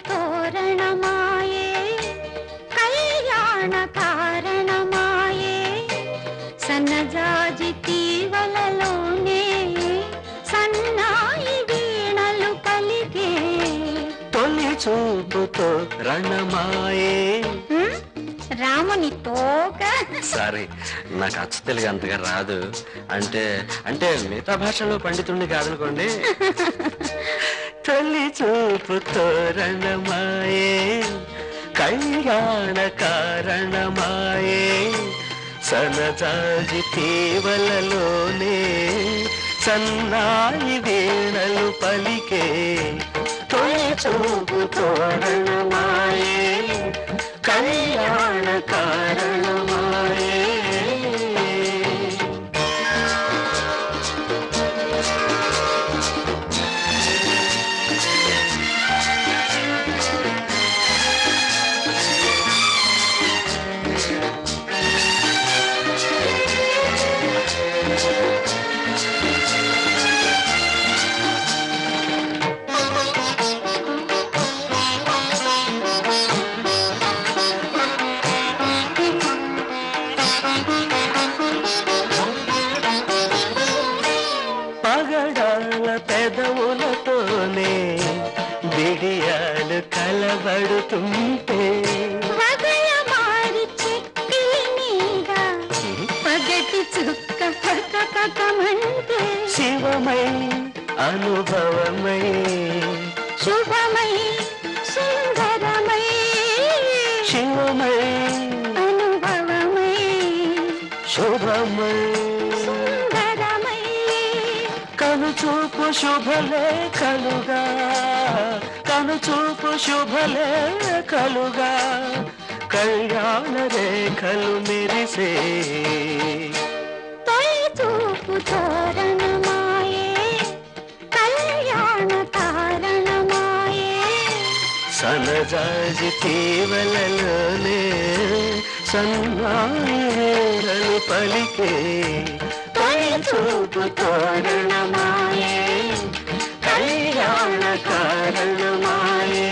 తోరణమాయే కళ్యాణ కారణమాయే సన్నజాజి తీవలలోనే సన్నాయి వీణలు పలికే తొలి చూపుతో రణమాయే రాముని తోక. సారీ, నాకు అచ్చ తెలుగు అంతగా రాదు. అంటే అంటే మిగతా భాషలో పండితుడిని కాదనుకోండి. తొలి చూపుతో రణమాయే కళ్యాణ కారణమాయే సనజాజి తీవలలోనే సన్నాయి వీణలు పలికే తొలి చూపుతో రణమాయే కళ్యాణ కారణమాయే. పగడాల పెదవులతోనే బిడియాలు కలబడుతుంటే పగటి చుక్క పక్కమంటే శివమై అనుభవమై శుభమై సుందరమై శివమై అనుభవమై శుభమై కనుచూపు శుభలేఖలుగా కనుచూపు శుభలేఖలుగా కళ్యాణ రేఖలు మెరిసే తొలి చూపు తోరణమాయే కళ్యాణ కారణమాయే సనజాజి తీవలలోనే సన్నాయిలు పలికే తొలి చూపు తోరణమాయే కళ్యాణ కారణమాయే.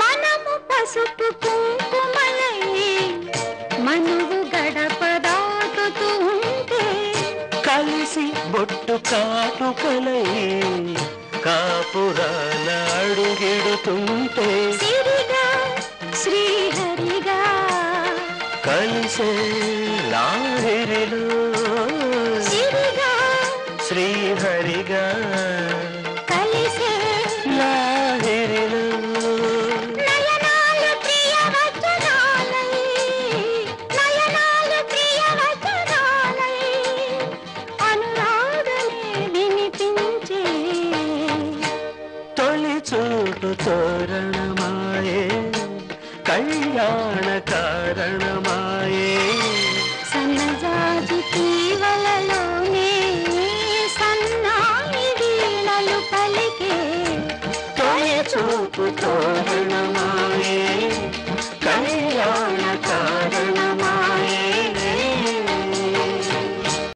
మనము పసుపు కుంకుమలై మనువు గడప దాటుతూ ఉంటే కలిసి బొట్టు కాటుకలై కాపురాల అడుగిడుతుంటే సిరిగా శ్రీహరిగా కలిసే లాహిరిలో సిరిగా శ్రీహరిగా కలిసే లాహిరిలో నయనాలు ప్రియవచనాలై నయనాలు ప్రియవచనాలై అనురాగమే వినిపించే తొలి చూపు తోరణమాయే కళ్యాణ కారణమాయే సన్నజాజి తీవలలోనే సన్నాయి వీణలు పలికే తొలి చూపు తోరణమాయే